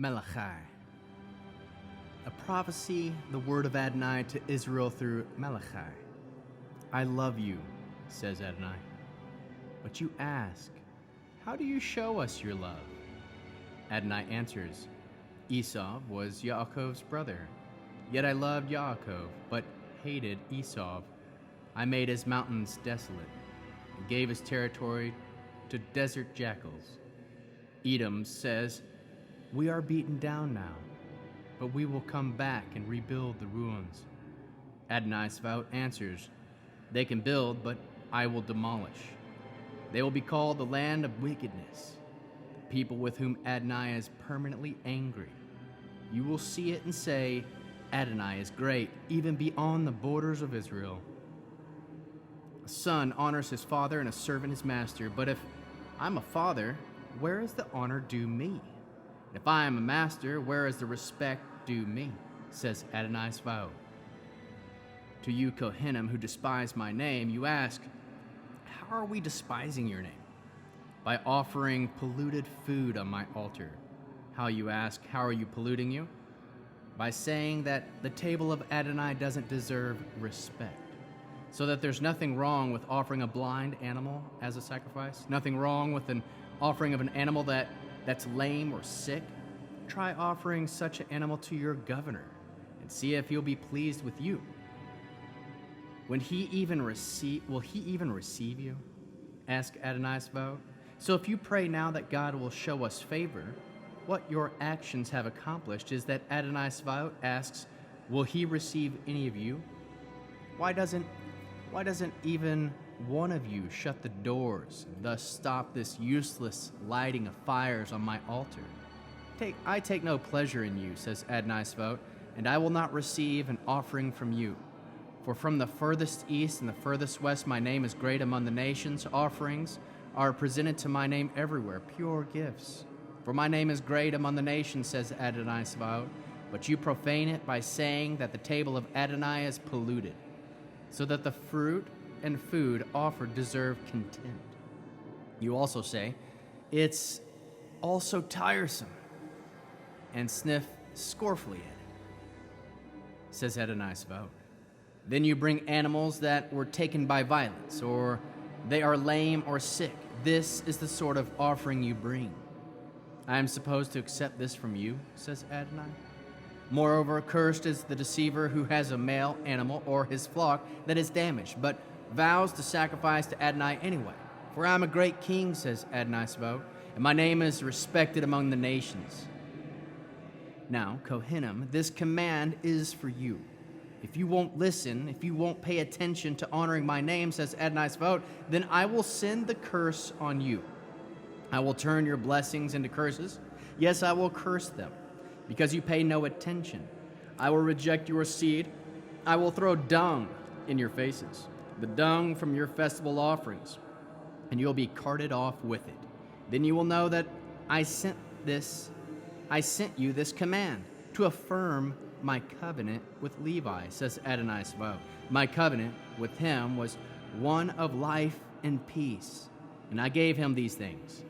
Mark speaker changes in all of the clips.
Speaker 1: Malachi. A prophecy, the word of Adonai to Israel through Malachi. I love you, says Adonai. But you ask, how do you show us your love? Adonai answers, Esau was Yaakov's brother. Yet I loved Yaakov, but hated Esau. I made his mountains desolate, and gave his territory to desert jackals. Edom says, we are beaten down now, but we will come back and rebuild the ruins. Adonai Svaot answers, they can build, but I will demolish. They will be called the land of wickedness, the people with whom Adonai is permanently angry. You will see it and say, Adonai is great, even beyond the borders of Israel. A son honors his father and a servant his master, but if I'm a father, where is the honor due me? If I am a master, where is the respect due me? Says Adonai Svaot. To you Kohanim who despise my name, you ask, how are we despising your name? By offering polluted food on my altar. How you ask, how are you polluting you? By saying that the table of Adonai doesn't deserve respect. So that there's nothing wrong with offering a blind animal as a sacrifice, nothing wrong with an offering of an animal that's lame or sick. Try offering such an animal to your governor and see if he'll be pleased with you. Will he even receive you? Ask Adonai Svaot. So if you pray now that God will show us favor, what your actions have accomplished is that Adonai Svaot asks, will he receive any of you? Why doesn't even one of you shut the doors and thus stop this useless lighting of fires on my altar? I take no pleasure in you, says Adonai Svaot, and I will not receive an offering from you. For from the furthest east and the furthest west my name is great among the nations. Offerings are presented to my name everywhere, pure gifts. For my name is great among the nations, says Adonai Svaot, but you profane it by saying that the table of Adonai is polluted, so that the fruit and food offered deserve contempt. You also say, it's also tiresome, and sniff scornfully at it, says Adonai Svaot. Then you bring animals that were taken by violence, or they are lame or sick. This is the sort of offering you bring. I am supposed to accept this from you, says Adonai. Moreover, cursed is the deceiver who has a male animal or his flock that is damaged, but vows to sacrifice to Adonai anyway. For I am a great king, says Adonai Svaot, and my name is respected among the nations. Now, Kohanim, this command is for you. If you won't listen, if you won't pay attention to honoring my name, says Adonai Svaot, then I will send the curse on you. I will turn your blessings into curses. Yes, I will curse them, because you pay no attention. I will reject your seed. I will throw dung in your faces, the dung from your festival offerings, and you'll be carted off with it. Then you will know that I sent you this command to affirm my covenant with Levi, says Adonai Svaot. My covenant with him was one of life and peace, and I gave him these things.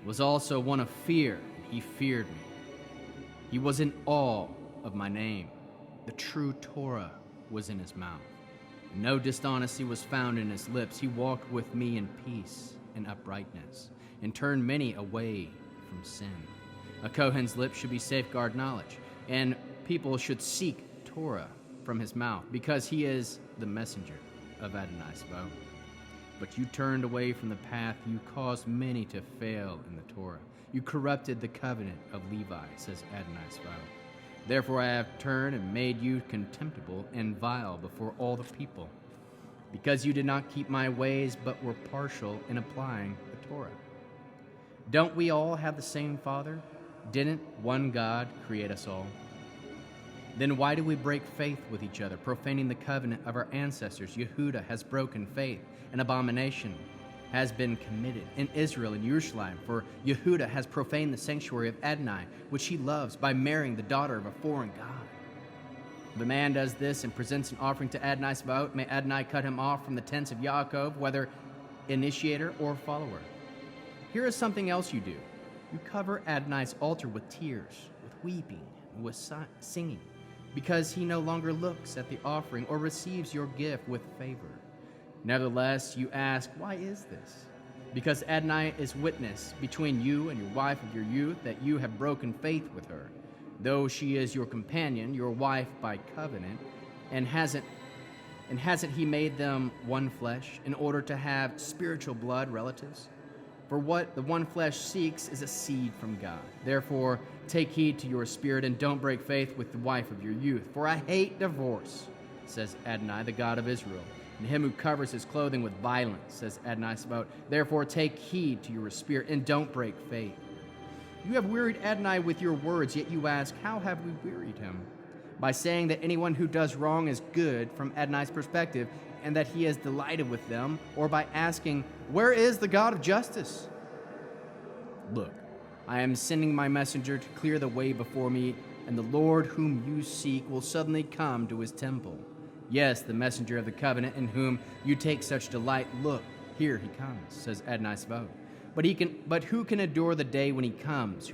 Speaker 1: It was also one of fear, and he feared me. He was in awe of my name. The true Torah was in his mouth. No dishonesty was found in his lips. He walked with me in peace and uprightness, and turned many away from sin. A Kohen's lips should be safeguard knowledge, and people should seek Torah from his mouth, because he is the messenger of Adonai Svaot. But you turned away from the path. You caused many to fail in the Torah. You corrupted the covenant of Levi, says Adonai Svaot. Therefore I have turned and made you contemptible and vile before all the people, because you did not keep my ways, but were partial in applying the Torah. Don't we all have the same Father? Didn't one God create us all? Then why do we break faith with each other, profaning the covenant of our ancestors? Yehuda has broken faith. An abomination has been committed in Israel and Jerusalem, for Yehuda has profaned the sanctuary of Adonai, which he loves, by marrying the daughter of a foreign god. If a man does this and presents an offering to Adonai Svaot, may Adonai cut him off from the tents of Yaakov, whether initiator or follower. Here is something else you do. You cover Adonai's altar with tears, with weeping and with singing, because he no longer looks at the offering or receives your gift with favor. Nevertheless, you ask, why is this? Because Adonai is witness between you and your wife of your youth that you have broken faith with her, though she is your companion, your wife by covenant, and hasn't he made them one flesh in order to have spiritual blood relatives? For what the one flesh seeks is a seed from God. Therefore, take heed to your spirit and don't break faith with the wife of your youth. For I hate divorce, says Adonai, the God of Israel, and him who covers his clothing with violence, says Adonai Sabaoth. Therefore, take heed to your spirit and don't break faith. You have wearied Adonai with your words, yet you ask, how have we wearied him? By saying that anyone who does wrong is good from Adonai's perspective, and that he is delighted with them, or by asking, where is the God of justice? Look, I am sending my messenger to clear the way before me, and the Lord whom you seek will suddenly come to his temple. Yes, the messenger of the covenant in whom you take such delight. Look, here he comes, says Adonai Sabaoth. But who can endure the day when he comes?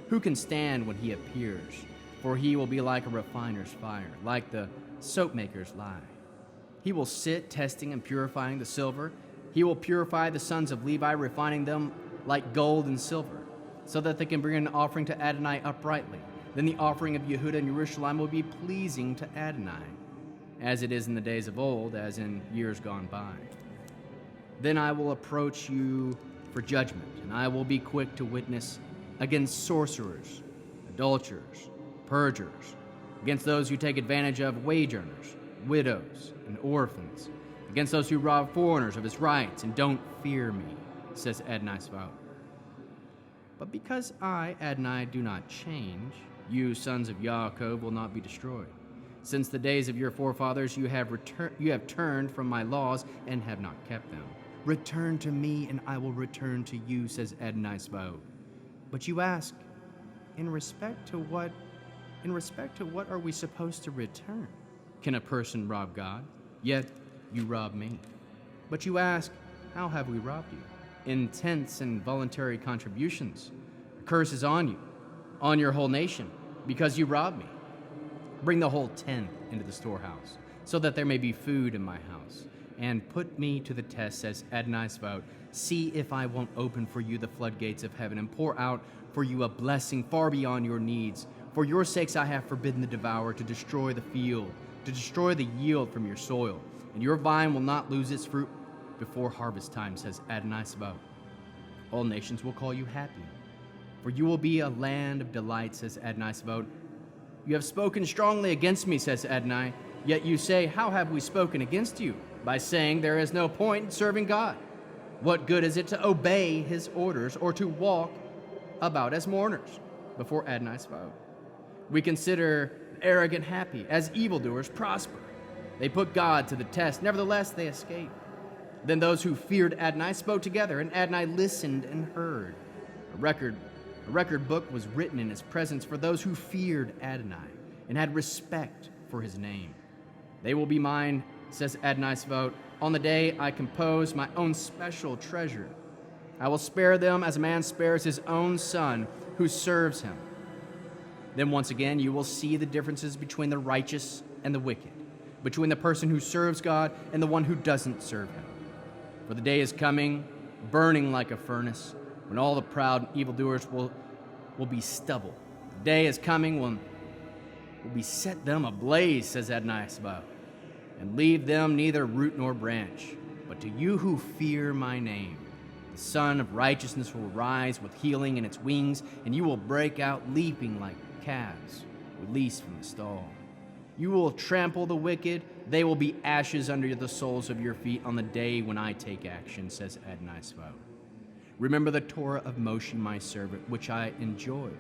Speaker 1: Who can stand when he appears? For he will be like a refiner's fire, like the soapmaker's lye. He will sit testing and purifying the silver. He will purify the sons of Levi, refining them like gold and silver, so that they can bring an offering to Adonai uprightly. Then the offering of Yehuda and Jerusalem will be pleasing to Adonai, as it is in the days of old, as in years gone by. Then I will approach you for judgment, and I will be quick to witness against sorcerers, adulterers, perjurers, against those who take advantage of wage earners, widows, and orphans, against those who rob foreigners of his rights and don't fear me, says Adonai Sabaoth. But because I, Adonai, do not change, you, sons of Yaakov, will not be destroyed. Since the days of your forefathers you have turned from my laws and have not kept them. Return to me, and I will return to you, says Adonai Sabaoth. But you ask, in respect to what are we supposed to return? Can a person rob God? Yet you rob me. But you ask, how have we robbed you? In tithes and voluntary contributions. A curse is on you, on your whole nation, because you robbed me. Bring the whole tenth into the storehouse, so that there may be food in my house. And put me to the test, says Adonai Sabaoth. See if I won't open for you the floodgates of heaven and pour out for you a blessing far beyond your needs. For your sakes I have forbidden the devourer to destroy the field, to destroy the yield from your soil. And your vine will not lose its fruit before harvest time, says Adonai Sabaoth. All nations will call you happy, for you will be a land of delight, says Adonai Sabaoth. You have spoken strongly against me, says Adonai, yet you say, how have we spoken against you? By saying there is no point in serving God. What good is it to obey his orders or to walk about as mourners before Adonai Sabaoth? We consider the arrogant happy, as evildoers prosper. They put God to the test, nevertheless they escape. Then those who feared Adonai spoke together, and Adonai listened and heard. A record book was written in his presence for those who feared Adonai and had respect for his name. They will be mine, says Adonai Sabaoth, on the day I compose my own special treasure. I will spare them as a man spares his own son who serves him. Then once again you will see the differences between the righteous and the wicked, between the person who serves God and the one who doesn't serve him. For the day is coming, burning like a furnace, when all the proud evildoers will be stubble. The day is coming when we set them ablaze, says Adonai Sabaoth, and leave them neither root nor branch. But to you who fear my name, the Son of Righteousness will rise with healing in its wings, and you will break out leaping like calves released from the stall. You will trample the wicked. They will be ashes under the soles of your feet on the day when I take action, says Adonai Sabaoth. Remember the Torah of Moshe, my servant, which I enjoined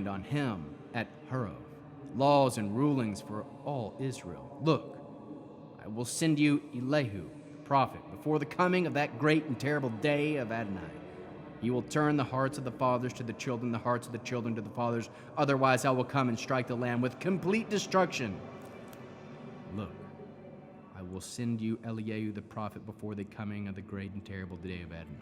Speaker 1: on him at Horeb, laws and rulings for all Israel. Look, I will send you Elihu, the prophet, before the coming of that great and terrible day of Adonai. He will turn the hearts of the fathers to the children, the hearts of the children to the fathers. Otherwise I will come and strike the land with complete destruction. Look, I will send you Elihu the prophet before the coming of the great and terrible day of Adonai.